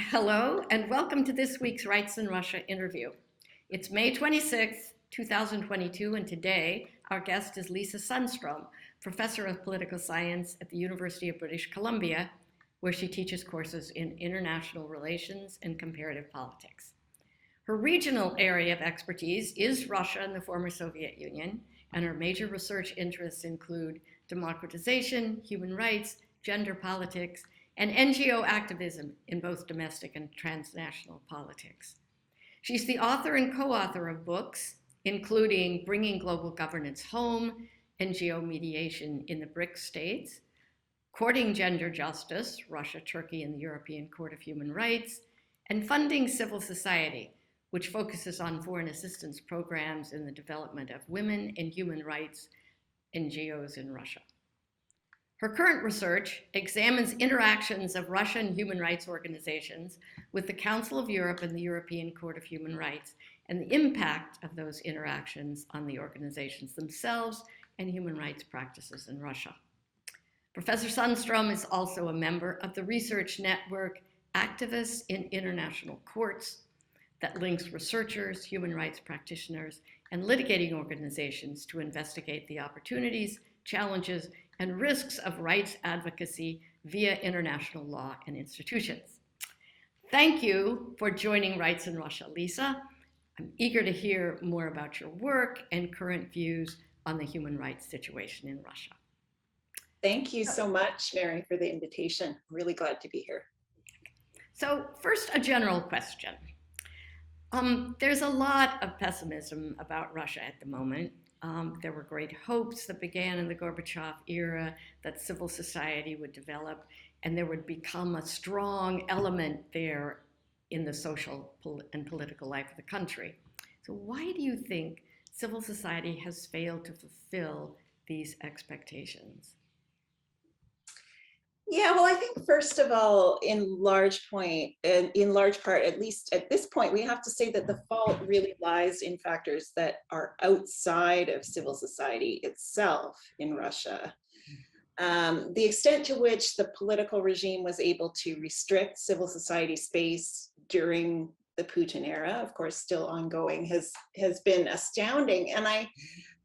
Hello, and welcome to this week's Rights in Russia interview. It's May 26th, 2022, and today our guest is Lisa Sundstrom, professor of political science at the University of British Columbia, where she teaches courses in international relations and comparative politics. Her regional area of expertise is Russia and the former Soviet Union, and her major research interests include democratization, human rights, gender politics, and NGO activism in both domestic and transnational politics. She's the author and co-author of books, including Bringing Global Governance Home, NGO Mediation in the BRICS States, Courting Gender Justice, Russia, Turkey, and the European Court of Human Rights, and Funding Civil Society, which focuses on foreign assistance programs in the development of women and human rights NGOs in Russia. Her current research examines interactions of Russian human rights organizations with the Council of Europe and the European Court of Human Rights and the impact of those interactions on the organizations themselves and human rights practices in Russia. Professor Sundstrom is also a member of the research network Activists in International Courts that links researchers, human rights practitioners, and litigating organizations to investigate the opportunities, challenges, and risks of rights advocacy via international law and institutions. Thank you for joining Rights in Russia, Lisa. I'm eager to hear more about your work and current views on the human rights situation in Russia. Thank you so much, Mary, for the invitation. I'm really glad to be here. So first, a general question. There's a lot of pessimism about Russia at the moment. There were great hopes that began in the Gorbachev era that civil society would develop and there would become a strong element there in the social and political life of the country. So why do you think civil society has failed to fulfill these expectations? Yeah, well, I think first of all, in large part, at least at this point, we have to say that the fault really lies in factors that are outside of civil society itself in Russia. The extent to which the political regime was able to restrict civil society space during the Putin era, of course, still ongoing, has been astounding. And I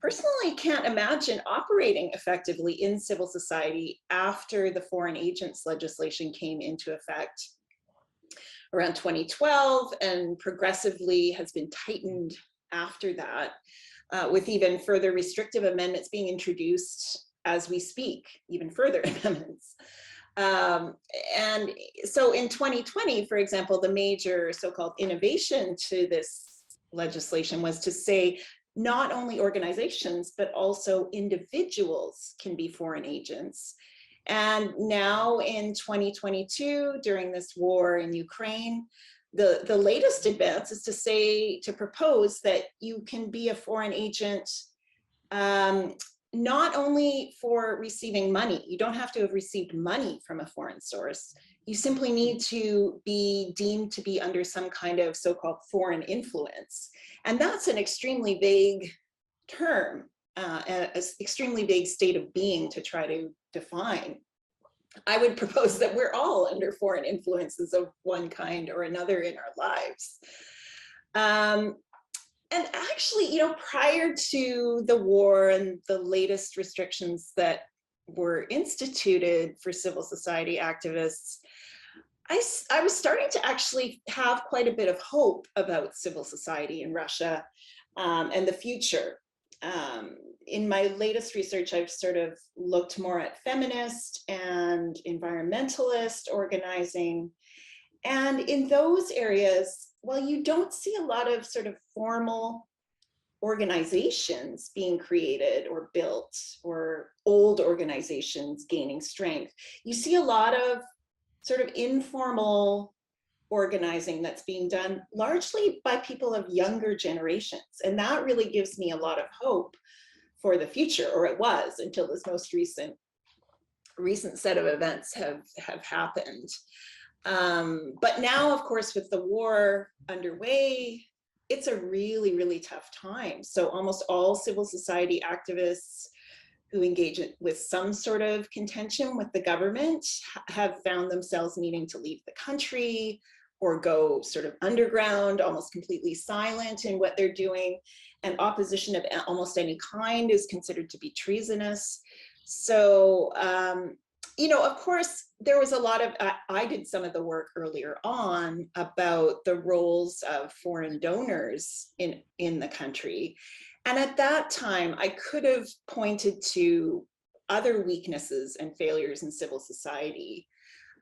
personally can't imagine operating effectively in civil society after the foreign agents legislation came into effect around 2012 and progressively has been tightened after that, with even further restrictive amendments being introduced as we speak, even further amendments. And so in 2020, for example, the major so-called innovation to this legislation was to say not only organizations, but also individuals can be foreign agents. And now in 2022, during this war in Ukraine, the latest advance is to propose that you can be a foreign agent not only for receiving money. You don't have to have received money from a foreign source. You simply need to be deemed to be under some kind of so-called foreign influence. And that's an extremely vague term, an extremely vague state of being to try to define. I would propose that we're all under foreign influences of one kind or another in our lives. And actually, prior to the war and the latest restrictions that were instituted for civil society activists, I was starting to actually have quite a bit of hope about civil society in Russia and the future. In my latest research, I've sort of looked more at feminist and environmentalist organizing. And in those areas, while you don't see a lot of sort of formal organizations being created or built or old organizations gaining strength, you see a lot of sort of informal organizing that's being done largely by people of younger generations. And that really gives me a lot of hope for the future, or it was until this most recent set of events have happened. But now, of course, with the war underway, it's a really, really tough time. So almost all civil society activists who engage with some sort of contention with the government have found themselves needing to leave the country or go sort of underground, almost completely silent in what they're doing. And opposition of almost any kind is considered to be treasonous. So, you know, of course, there was a lot of, I did some of the work earlier on about the roles of foreign donors in the country. And at that time, I could have pointed to other weaknesses and failures in civil society,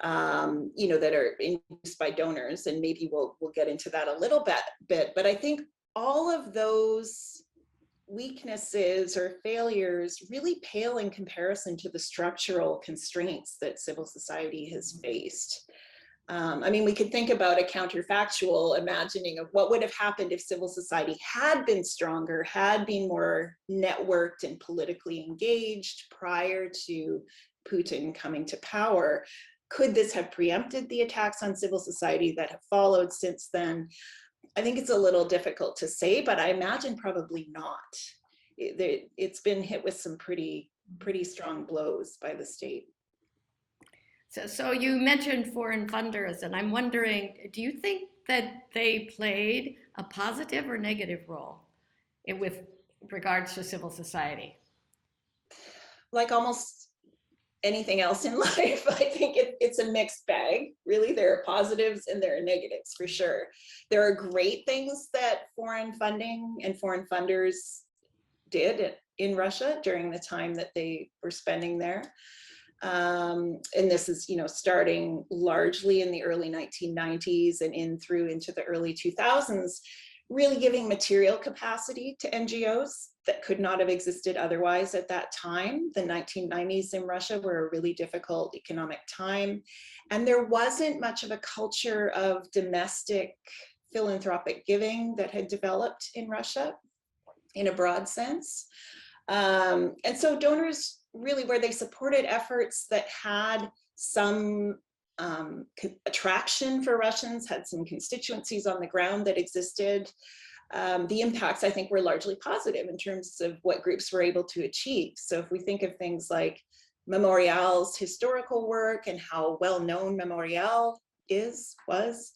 you know, that are induced by donors, and maybe we'll get into that a little bit. But I think all of those weaknesses or failures really pale in comparison to the structural constraints that civil society has faced. I mean, we could think about a counterfactual imagining of what would have happened if civil society had been stronger, had been more networked and politically engaged prior to Putin coming to power. Could this have preempted the attacks on civil society that have followed since then? I think it's a little difficult to say, but I imagine probably not. It's been hit with some pretty strong blows by the state. So you mentioned foreign funders, and I'm wondering, do you think that they played a positive or negative role with regards to civil society? Like almost anything else in life, I think it's a mixed bag. Really, there are positives and there are negatives for sure. There are great things that foreign funding and foreign funders did in Russia during the time that they were spending there. And this is, you know, starting largely in the early 1990s and into the early 2000s, really giving material capacity to NGOs that could not have existed otherwise at that time. The 1990s in Russia were a really difficult economic time, and there wasn't much of a culture of domestic philanthropic giving that had developed in Russia in a broad sense. And so donors really, where they supported efforts that had some attraction for Russians, had some constituencies on the ground that existed, the impacts, I think, were largely positive in terms of what groups were able to achieve. So if we think of things like Memorial's historical work and how well-known Memorial was,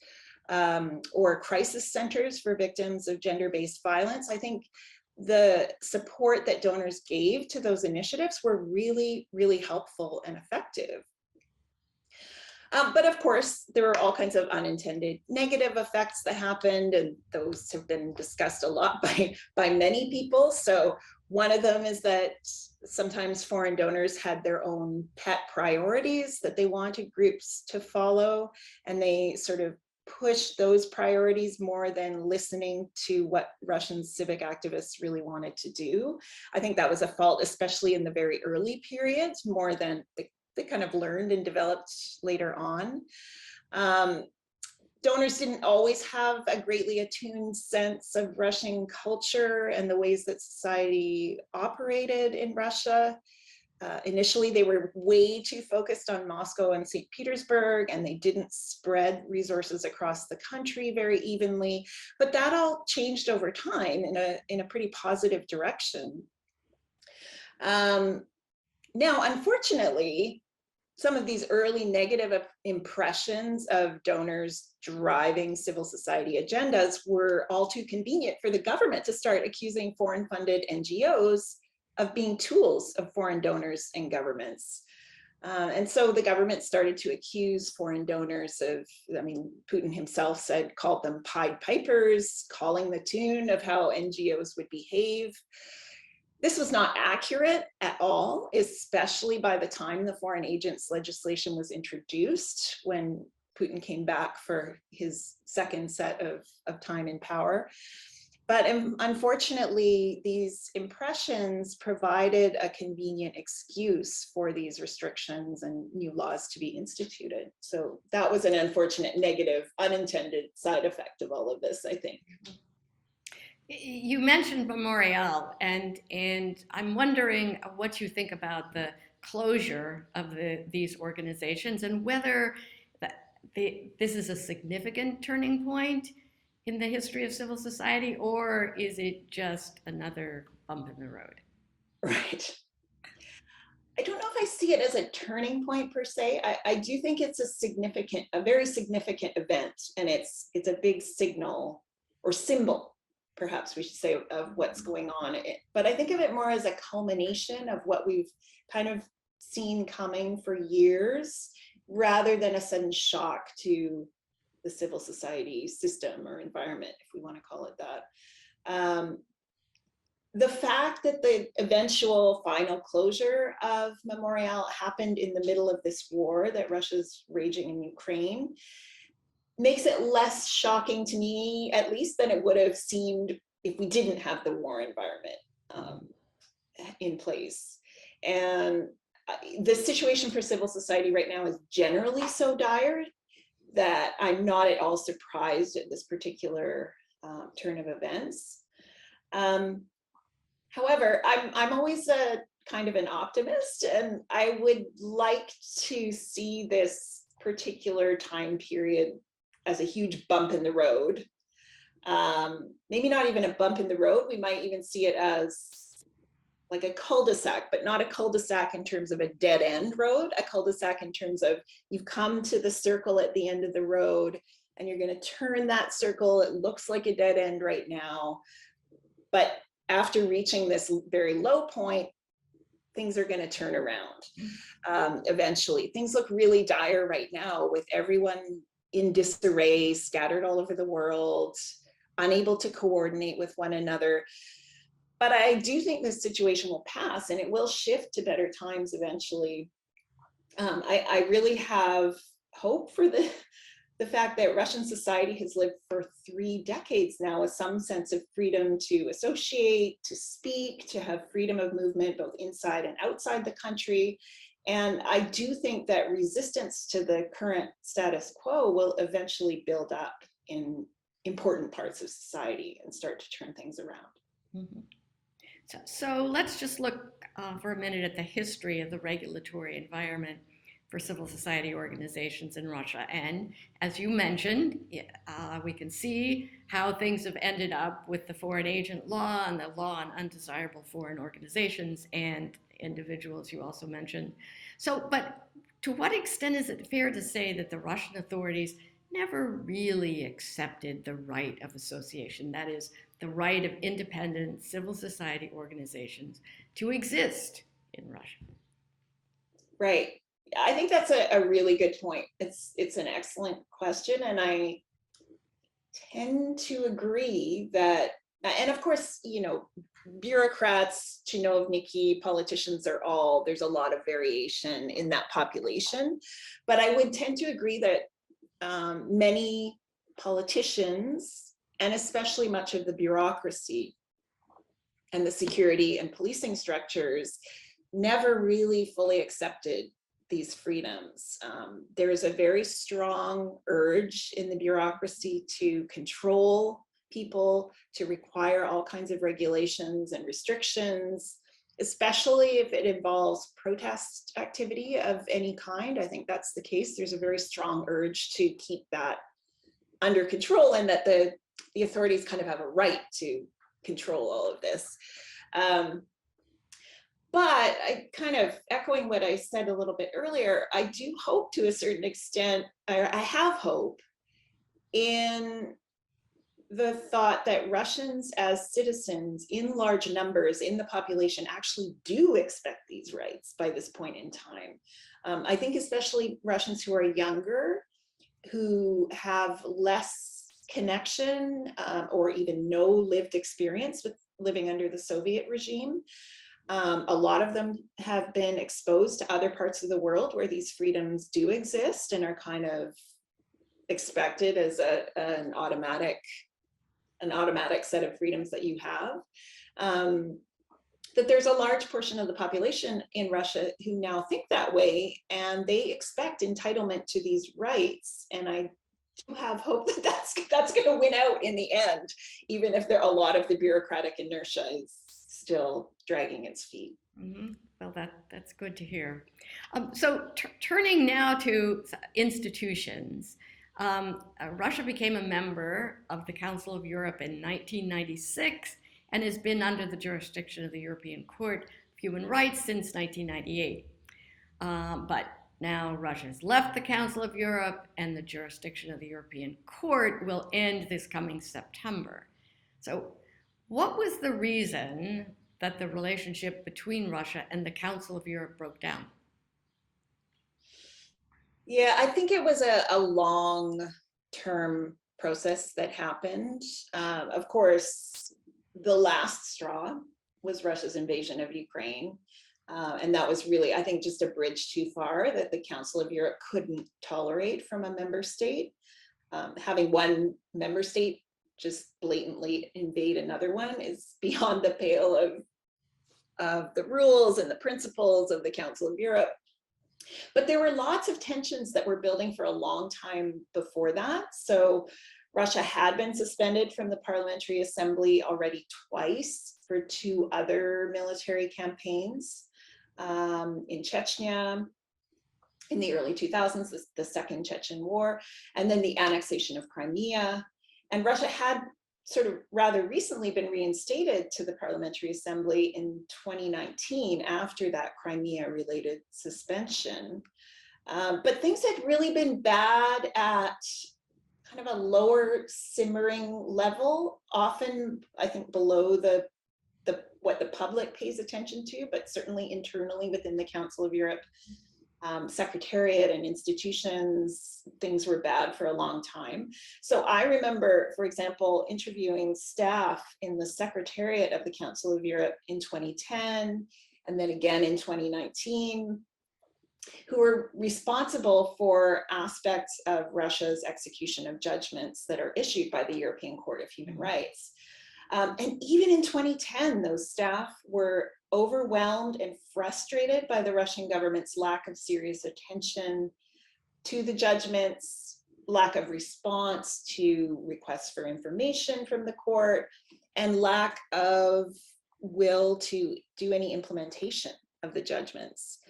or crisis centers for victims of gender-based violence, I think the support that donors gave to those initiatives were really, really helpful and effective. But of course, there were all kinds of unintended negative effects that happened, and those have been discussed a lot by many people. So one of them is that sometimes foreign donors had their own pet priorities that they wanted groups to follow, and they sort of push those priorities more than listening to what Russian civic activists really wanted to do. I think that was a fault, especially in the very early periods, more than they kind of learned and developed later on. Donors didn't always have a greatly attuned sense of Russian culture and the ways that society operated in Russia. Initially, they were way too focused on Moscow and St. Petersburg, and they didn't spread resources across the country very evenly. But that all changed over time in a pretty positive direction. Now, unfortunately, some of these early negative impressions of donors driving civil society agendas were all too convenient for the government to start accusing foreign-funded NGOs of being tools of foreign donors and governments. And so the government started to accuse foreign donors of, I mean, Putin himself called them Pied Pipers, calling the tune of how NGOs would behave. This was not accurate at all, especially by the time the foreign agents legislation was introduced, when Putin came back for his second set of time in power. But unfortunately, these impressions provided a convenient excuse for these restrictions and new laws to be instituted. So that was an unfortunate, negative, unintended side effect of all of this, I think. You mentioned Memorial, and I'm wondering what you think about the closure of these organizations and whether this is a significant turning point in the history of civil society, or is it just another bump in the road? Right. I don't know if I see it as a turning point per se. I do think it's a very significant event, and it's a big signal or symbol, perhaps we should say, of what's going on. But I think of it more as a culmination of what we've kind of seen coming for years, rather than a sudden shock to the civil society system or environment, if we want to call it that. The fact that the eventual final closure of Memorial happened in the middle of this war that Russia's raging in Ukraine makes it less shocking to me, at least, than it would have seemed if we didn't have the war environment in place. And the situation for civil society right now is generally so dire that I'm not at all surprised at this particular turn of events. However, I'm always a kind of an optimist, and I would like to see this particular time period as a huge bump in the road. Maybe not even a bump in the road. We might even see it as like a cul-de-sac, but not a cul-de-sac in terms of a dead end road, a cul-de-sac in terms of you've come to the circle at the end of the road and you're going to turn that circle. It looks like a dead end right now, but after reaching this very low point, things are going to turn around eventually. Things look really dire right now with everyone in disarray, scattered all over the world, unable to coordinate with one another. But I do think this situation will pass and it will shift to better times eventually. I really have hope for the fact that Russian society has lived for 3 decades now with some sense of freedom to associate, to speak, to have freedom of movement, both inside and outside the country. And I do think that resistance to the current status quo will eventually build up in important parts of society and start to turn things around. Mm-hmm. So let's just look for a minute at the history of the regulatory environment for civil society organizations in Russia. And as you mentioned, we can see how things have ended up with the foreign agent law and the law on undesirable foreign organizations and individuals you also mentioned. So, but to what extent is it fair to say that the Russian authorities never really accepted the right of association, that is, the right of independent civil society organizations to exist in Russia? Right. I think that's a really good point. It's an excellent question, and I tend to agree that, and of course, bureaucrats, chinovniki, politicians there's a lot of variation in that population, but I would tend to agree that many politicians, and especially much of the bureaucracy and the security and policing structures, never really fully accepted these freedoms. There is a very strong urge in the bureaucracy to control people, to require all kinds of regulations and restrictions, especially if it involves protest activity of any kind. I think that's the case. There's a very strong urge to keep that under control, and that the authorities kind of have a right to control all of this. But I kind of echoing what I said a little bit earlier, I do hope to a certain extent, or I have hope in the thought that Russians as citizens in large numbers in the population actually do expect these rights by this point in time. I think especially Russians who are younger, who have less connection or even no lived experience with living under the Soviet regime. A lot of them have been exposed to other parts of the world where these freedoms do exist and are kind of expected as an automatic set of freedoms that you have. That there's a large portion of the population in Russia who now think that way, and they expect entitlement to these rights. And I do have hope that that's going to win out in the end, even if a lot of the bureaucratic inertia is still dragging its feet. Mm-hmm. Well, that's good to hear. So turning now to institutions, Russia became a member of the Council of Europe in 1996 and has been under the jurisdiction of the European Court of Human Rights since 1998. But now Russia has left the Council of Europe, and the jurisdiction of the European Court will end this coming September. So what was the reason that the relationship between Russia and the Council of Europe broke down? Yeah, I think it was a long-term process that happened. Of course, the last straw was Russia's invasion of Ukraine. And that was really, I think, just a bridge too far that the Council of Europe couldn't tolerate from a member state. Having one member state just blatantly invade another one is beyond the pale of the rules and the principles of the Council of Europe. But there were lots of tensions that were building for a long time before that. So Russia had been suspended from the Parliamentary Assembly already twice for 2 other military campaigns, in Chechnya in the early 2000s, the Second Chechen War, and then the annexation of Crimea. And Russia had sort of rather recently been reinstated to the Parliamentary Assembly in 2019 after that Crimea-related suspension. But things had really been bad at kind of a lower simmering level, often I think below what the public pays attention to, but certainly internally within the Council of Europe. Secretariat and institutions, things were bad for a long time. So I remember, for example, interviewing staff in the Secretariat of the Council of Europe in 2010, and then again in 2019, who were responsible for aspects of Russia's execution of judgments that are issued by the European Court of Human Rights. And even in 2010, those staff were overwhelmed and frustrated by the Russian government's lack of serious attention to the judgments, lack of response to requests for information from the court, and lack of will to do any implementation of the judgments.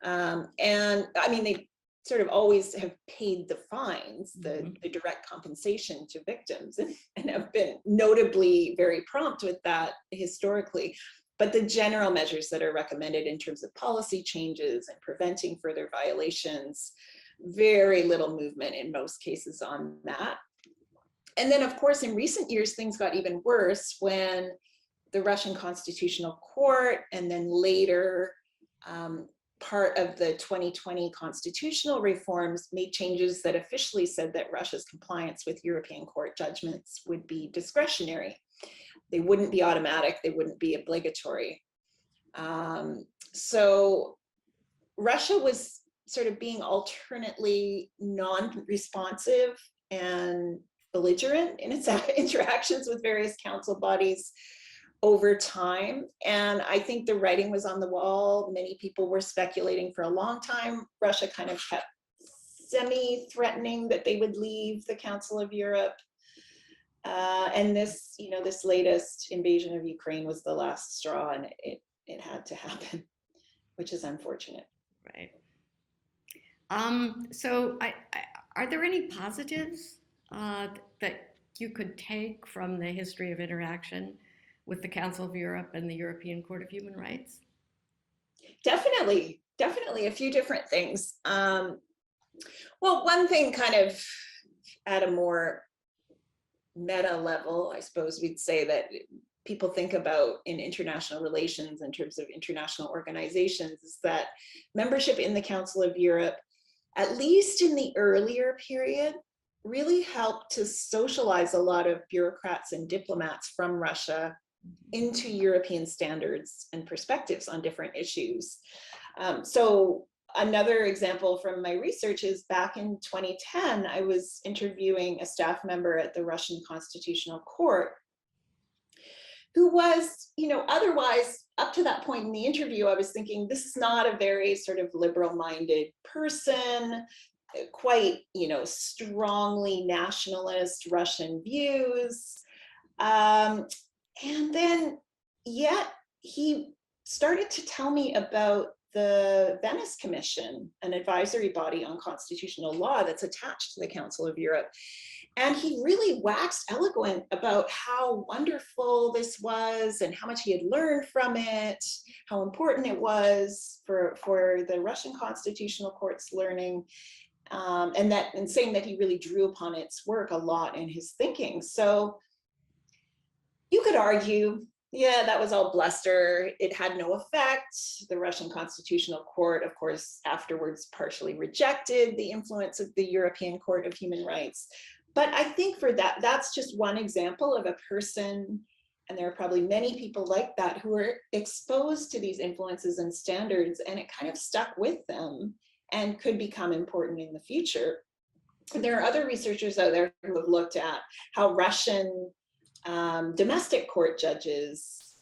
And I mean, they sort of always have paid the fines, the direct compensation to victims, and have been notably very prompt with that historically. But the general measures that are recommended in terms of policy changes and preventing further violations, very little movement in most cases on that. And then, of course, in recent years, things got even worse when the Russian Constitutional Court, and then later part of the 2020 constitutional reforms, made changes that officially said that Russia's compliance with European court judgments would be discretionary. They wouldn't be automatic, they wouldn't be obligatory. So Russia was sort of being alternately non-responsive and belligerent in its interactions with various council bodies over time. And I think the writing was on the wall. Many people were speculating for a long time. Russia kind of kept semi-threatening that they would leave the Council of Europe. And this, this latest invasion of Ukraine was the last straw, and it had to happen, which is unfortunate. Right. So are there any positives that you could take from the history of interaction with the Council of Europe and the European Court of Human Rights? Definitely a few different things. Well, one thing kind of at a more meta level, I suppose we'd say that people think about in international relations in terms of international organizations is that membership in the Council of Europe, at least in the earlier period, really helped to socialize a lot of bureaucrats and diplomats from Russia into European standards and perspectives on different issues. So another example from my research is back in 2010, I was interviewing a staff member at the Russian Constitutional Court who was, otherwise up to that point in the interview, I was thinking, this is not a very sort of liberal-minded person, quite, strongly nationalist Russian views. And then yet he started to tell me about the Venice Commission, an advisory body on constitutional law that's attached to the Council of Europe. And he really waxed eloquent about how wonderful this was and how much he had learned from it, how important it was for the Russian Constitutional Court's learning, and saying that he really drew upon its work a lot in his thinking. So you could argue, yeah, that was all bluster. It had no effect. The Russian Constitutional Court, of course, afterwards partially rejected the influence of the European Court of Human Rights. But I think for that, that's just one example of a person, and there are probably many people like that who were exposed to these influences and standards, and it kind of stuck with them and could become important in the future. And there are other researchers out there who have looked at how Russian domestic court judges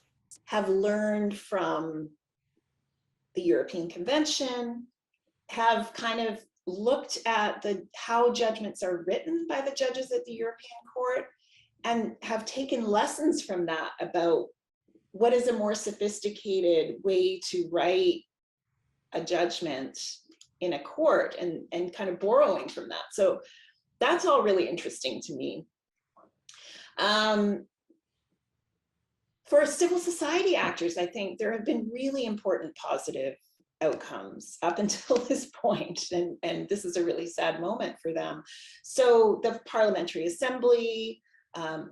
have learned from the European Convention, have kind of looked at how judgments are written by the judges at the European Court, and have taken lessons from that about what is a more sophisticated way to write a judgment in a court, and kind of borrowing from that. So that's all really interesting to me. For civil society actors, I think there have been really important positive outcomes up until this point, and this is a really sad moment for them. So the Parliamentary Assembly,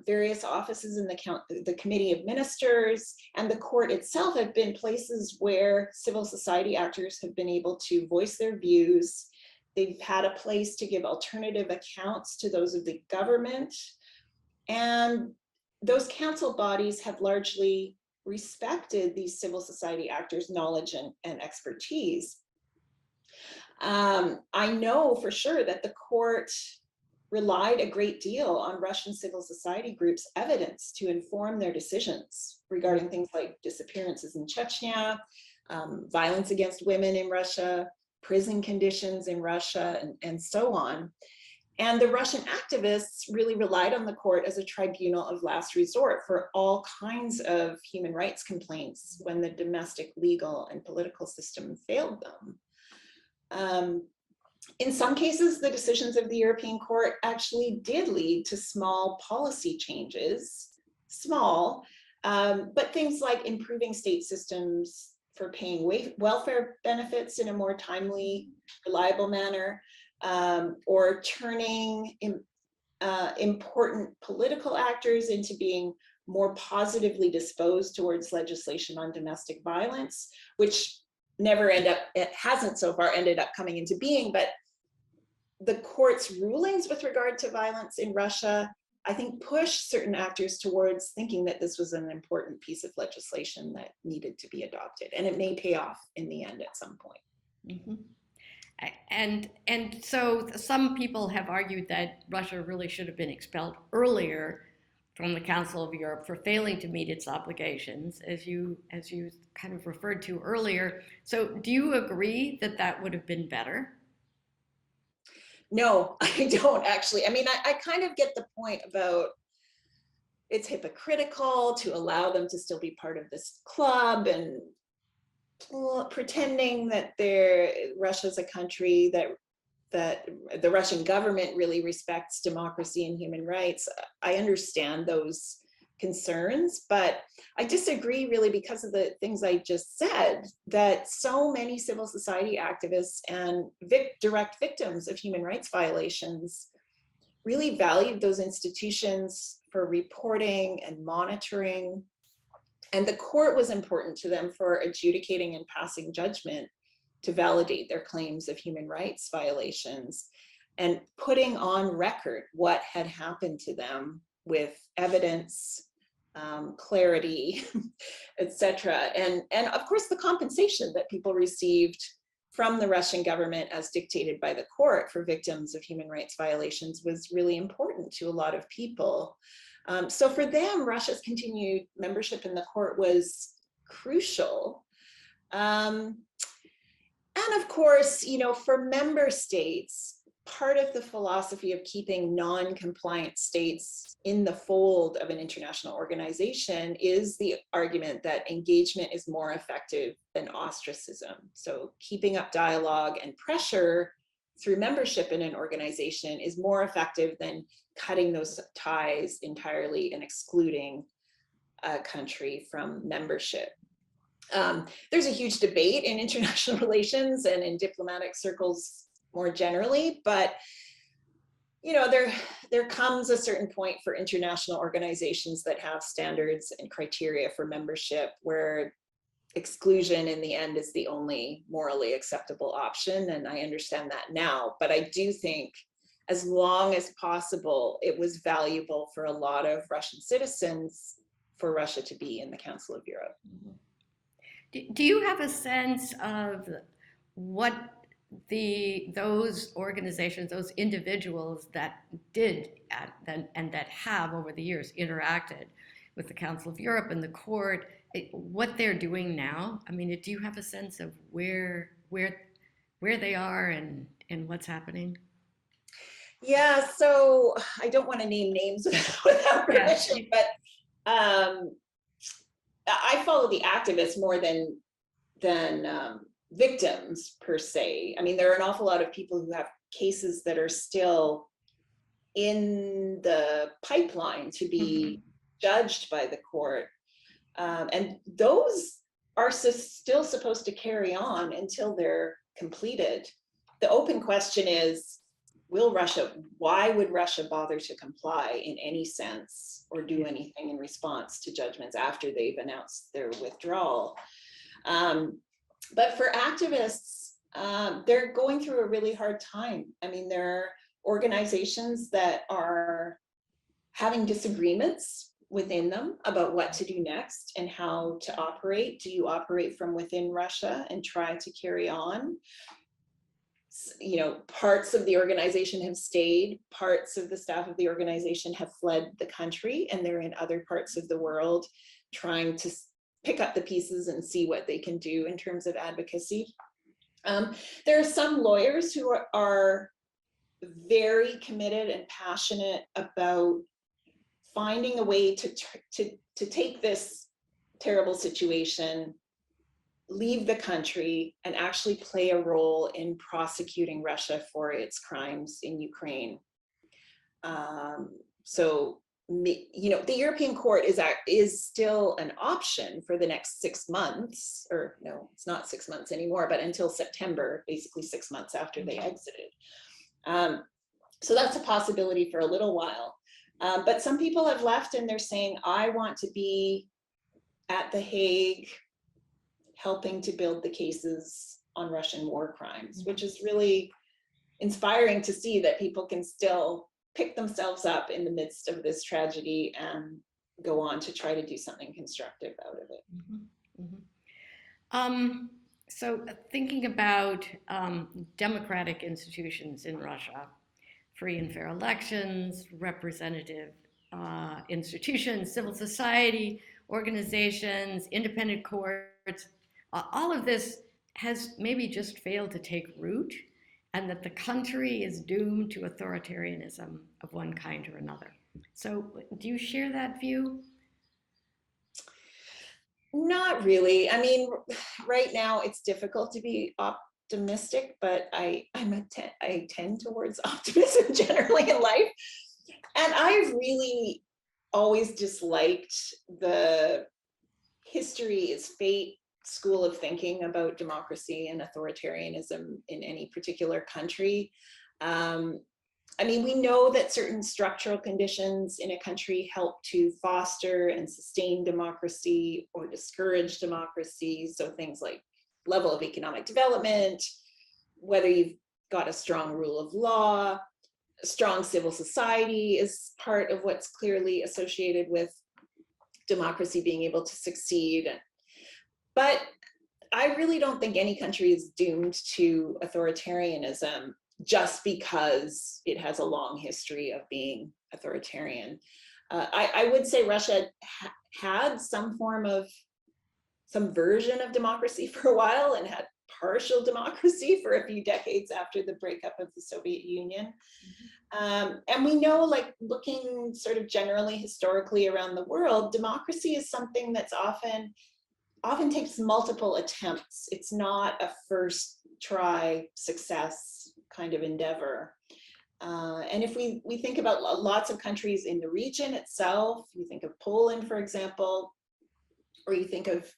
various offices in the Committee of Ministers, and the court itself have been places where civil society actors have been able to voice their views. They've had a place to give alternative accounts to those of the government. And those council bodies have largely respected these civil society actors' knowledge and expertise. I know for sure that the court relied a great deal on Russian civil society groups' evidence to inform their decisions regarding things like disappearances in Chechnya, violence against women in Russia, prison conditions in Russia, and so on. And the Russian activists really relied on the court as a tribunal of last resort for all kinds of human rights complaints when the domestic legal and political system failed them. In some cases, the decisions of the European Court actually did lead to small policy changes, but things like improving state systems for paying welfare benefits in a more timely, reliable manner, or turning important political actors into being more positively disposed towards legislation on domestic violence, which it hasn't so far ended up coming into being, but the court's rulings with regard to violence in Russia, I think, pushed certain actors towards thinking that this was an important piece of legislation that needed to be adopted, and it may pay off in the end at some point. Mm-hmm. And so some people have argued that Russia really should have been expelled earlier from the Council of Europe for failing to meet its obligations, as you kind of referred to earlier. So do you agree that that would have been better? No, I don't actually. I mean, I kind of get the point about it's hypocritical to allow them to still be part of this club and pretending that Russia's a country that the Russian government really respects democracy and human rights. I understand those concerns, but I disagree really because of the things I just said, that so many civil society activists and direct victims of human rights violations really valued those institutions for reporting and monitoring. And the court was important to them for adjudicating and passing judgment to validate their claims of human rights violations and putting on record what had happened to them with evidence, clarity, etc. And of course, the compensation that people received from the Russian government as dictated by the court for victims of human rights violations was really important to a lot of people. So for them, Russia's continued membership in the court was crucial. And of course, for member states, part of the philosophy of keeping non-compliant states in the fold of an international organization is the argument that engagement is more effective than ostracism. So keeping up dialogue and pressure through membership in an organization is more effective than cutting those ties entirely and excluding a country from membership. There's a huge debate in international relations and in diplomatic circles more generally, but there comes a certain point for international organizations that have standards and criteria for membership where exclusion in the end is the only morally acceptable option. And I understand that now, but I do think as long as possible, it was valuable for a lot of Russian citizens for Russia to be in the Council of Europe. Do you have a sense of what those organizations, those individuals that did and that have over the years interacted with the Council of Europe and the court, what they're doing now? I mean, do you have a sense of where they are and what's happening? Yeah, so I don't want to name names without permission, but I follow the activists more than victims per se. I mean, there are an awful lot of people who have cases that are still in the pipeline to be judged by the court. And those are still supposed to carry on until they're completed. The open question is, why would Russia bother to comply in any sense or do anything in response to judgments after they've announced their withdrawal? But for activists, they're going through a really hard time. I mean, there are organizations that are having disagreements within them about what to do next and how to operate. Do you operate from within Russia and try to carry on? Parts of the organization have stayed, parts of the staff of the organization have fled the country, and they're in other parts of the world trying to pick up the pieces and see what they can do in terms of advocacy. There are some lawyers who are very committed and passionate about finding a way to take this terrible situation, leave the country, and actually play a role in prosecuting Russia for its crimes in Ukraine. The European Court is still an option for the next 6 months, or no, it's not 6 months anymore, but until September, basically 6 months after they exited. So that's a possibility for a little while. But some people have left and they're saying, I want to be at The Hague helping to build the cases on Russian war crimes, which is really inspiring to see that people can still pick themselves up in the midst of this tragedy and go on to try to do something constructive out of it. So thinking about democratic institutions in Russia, free and fair elections, representative institutions, civil society organizations, independent courts, all of this has maybe just failed to take root, and that the country is doomed to authoritarianism of one kind or another. So do you share that view? Not really. I mean, right now it's difficult to be optimistic, but I tend towards optimism generally in life. And I've really always disliked the history is fate school of thinking about democracy and authoritarianism in any particular country. I mean, we know that certain structural conditions in a country help to foster and sustain democracy or discourage democracy. So things like level of economic development, whether you've got a strong rule of law, a strong civil society is part of what's clearly associated with democracy being able to succeed. But I really don't think any country is doomed to authoritarianism just because it has a long history of being authoritarian. I would say Russia had some version of democracy for a while and had partial democracy for a few decades after the breakup of the Soviet Union. And we know, like, looking sort of generally historically around the world, democracy is something that's often takes multiple attempts. It's not a first try success kind of endeavor. And if we think about lots of countries in the region itself, you think of Poland, for example, or you think of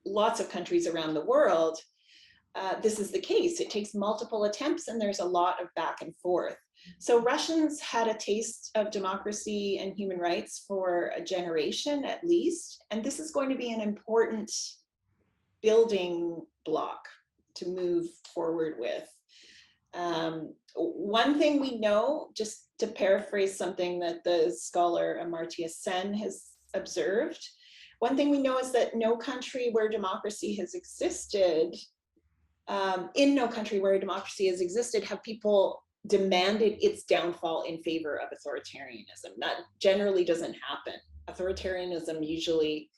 lots of countries around the world, this is the case. It takes multiple attempts and there's a lot of back and forth. So Russians had a taste of democracy and human rights for a generation at least, and this is going to be an important building block to move forward with. One thing we know, just to paraphrase something that the scholar Amartya Sen has observed, one thing we know is that no country where democracy has existed, in no country where democracy has existed, have people demanded its downfall in favor of authoritarianism. That generally doesn't happen. Authoritarianism usually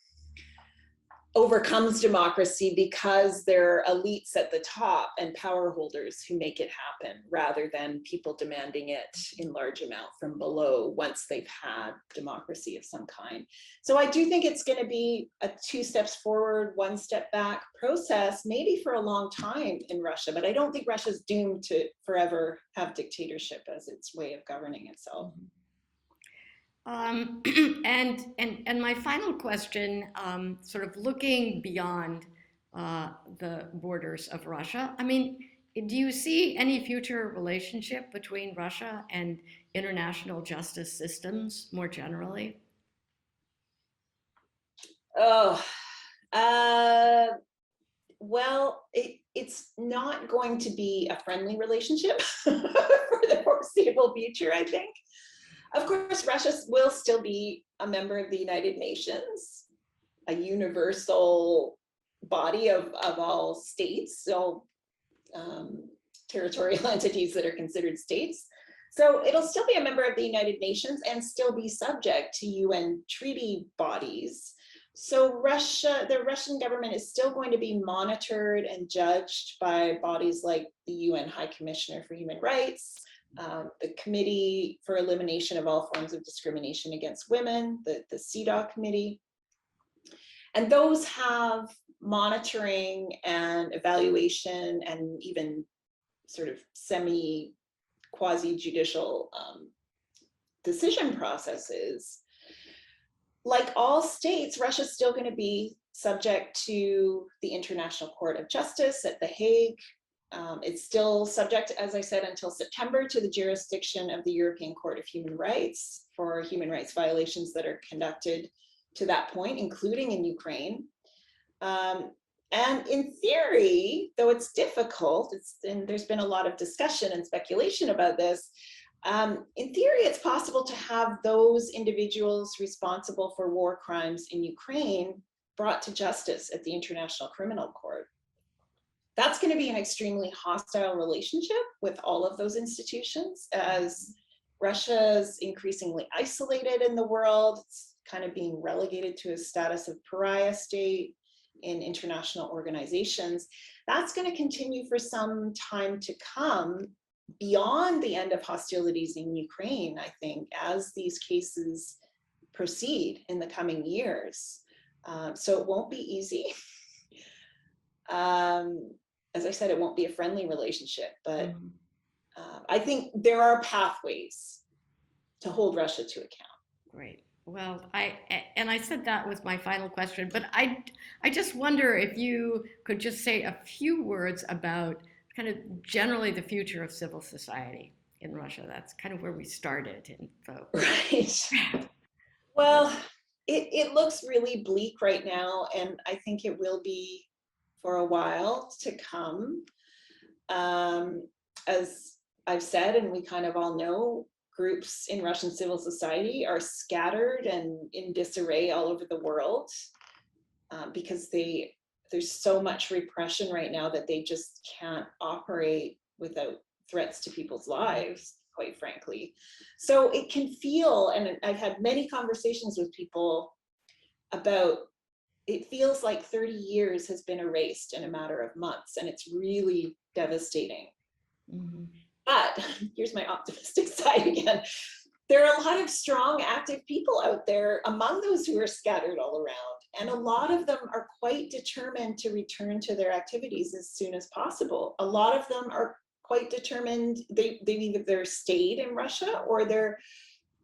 overcomes democracy because there are elites at the top and power holders who make it happen, rather than people demanding it in large amount from below once they've had democracy of some kind. So I do think it's going to be a 2 steps forward, 1 step back process, maybe for a long time in Russia, but I don't think Russia's doomed to forever have dictatorship as its way of governing itself. And my final question, sort of looking beyond the borders of Russia, I mean, do you see any future relationship between Russia and international justice systems more generally? Oh, well, it's not going to be a friendly relationship for the foreseeable future, I think. Of course, Russia will still be a member of the United Nations, a universal body of all states, so territorial entities that are considered states. So it'll still be a member of the United Nations and still be subject to UN treaty bodies. So the Russian government is still going to be monitored and judged by bodies like the UN High Commissioner for Human Rights, the Committee for Elimination of All Forms of Discrimination Against Women, the CEDAW committee. And those have monitoring and evaluation and even sort of quasi-judicial decision processes. Like all states, Russia's still going to be subject to the International Court of Justice at The Hague. It's still subject, as I said, until September to the jurisdiction of the European Court of Human Rights for human rights violations that are conducted to that point, including in Ukraine. And in theory, though it's difficult, and there's been a lot of discussion and speculation about this, in theory, it's possible to have those individuals responsible for war crimes in Ukraine brought to justice at the International Criminal Court. That's going to be an extremely hostile relationship with all of those institutions, as Russia's increasingly isolated in the world. It's kind of being relegated to a status of pariah state in international organizations. That's going to continue for some time to come, beyond the end of hostilities in Ukraine, I think, as these cases proceed in the coming years. So it won't be easy. As I said, it won't be a friendly relationship, but I think there are pathways to hold Russia to account. Great. Well, I said that was my final question, but I just wonder if you could just say a few words about kind of generally the future of civil society in Russia. That's kind of where we started. And so. Right. Well, it looks really bleak right now, and I think it will be for a while to come. As I've said, and we kind of all know, groups in Russian civil society are scattered and in disarray all over the world because there's so much repression right now that they just can't operate without threats to people's lives, quite frankly. So it can feel, and I've had many conversations with people about, it feels like 30 years has been erased in a matter of months, and it's really devastating. Mm-hmm. But here's my optimistic side again. There are a lot of strong, active people out there among those who are scattered all around. And a lot of them are quite determined to return to their activities as soon as possible. A lot of them are quite determined. They've either stayed in Russia or they're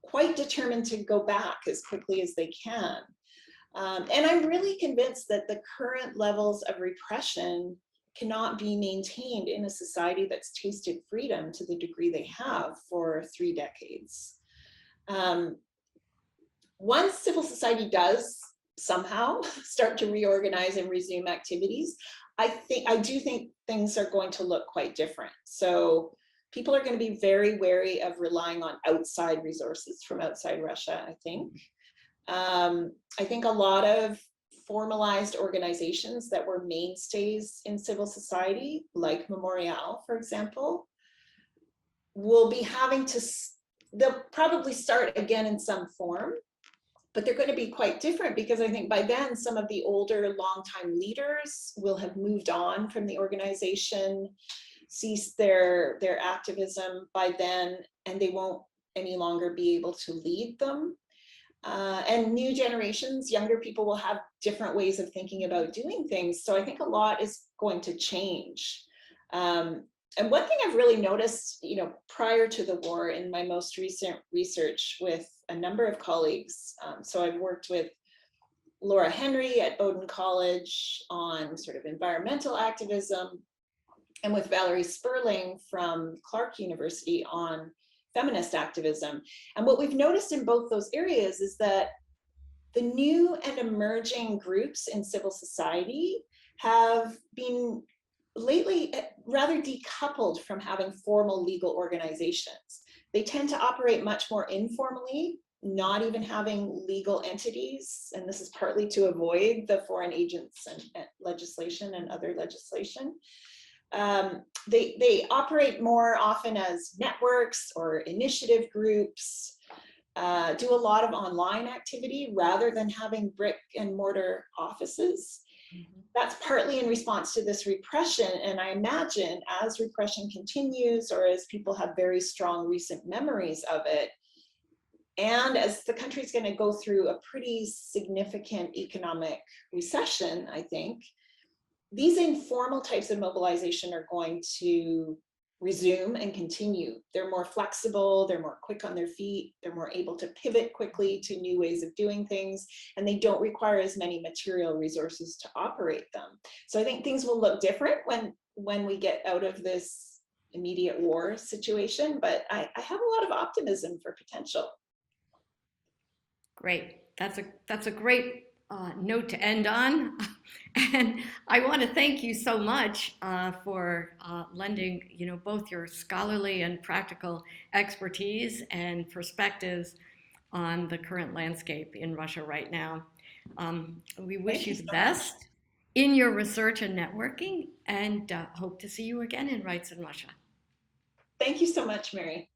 quite determined to go back as quickly as they can. And I'm really convinced that the current levels of repression cannot be maintained in a society that's tasted freedom to the degree they have for 3 decades. Once civil society does somehow start to reorganize and resume activities, I do think things are going to look quite different. So people are going to be very wary of relying on outside resources from outside Russia, I think. I think a lot of formalized organizations that were mainstays in civil society, like Memorial, for example, will be having to, they'll probably start again in some form, but they're going to be quite different because I think by then some of the older longtime leaders will have moved on from the organization, ceased their activism by then, and they won't any longer be able to lead them. And new generations, younger people will have different ways of thinking about doing things. So I think a lot is going to change. And one thing I've really noticed, prior to the war in my most recent research with a number of colleagues, so I've worked with Laura Henry at Bowdoin College on sort of environmental activism, and with Valerie Sperling from Clark University on feminist activism. And what we've noticed in both those areas is that the new and emerging groups in civil society have been lately rather decoupled from having formal legal organizations. They tend to operate much more informally, not even having legal entities. And this is partly to avoid the foreign agents and legislation and other legislation. They operate more often as networks or initiative groups, do a lot of online activity rather than having brick and mortar offices. Mm-hmm. That's partly in response to this repression. And I imagine as repression continues, or as people have very strong recent memories of it, and as the country's going to go through a pretty significant economic recession, I think, these informal types of mobilization are going to resume and continue. They're more flexible, they're more quick on their feet, they're more able to pivot quickly to new ways of doing things, and they don't require as many material resources to operate them. So I think things will look different when we get out of this immediate war situation, but I have a lot of optimism for potential. Great. That's a great note to end on. And I want to thank you so much for lending, both your scholarly and practical expertise and perspectives on the current landscape in Russia right now. We wish you the best in your research and networking, and hope to see you again in Rights in Russia. Thank you so much, Mary.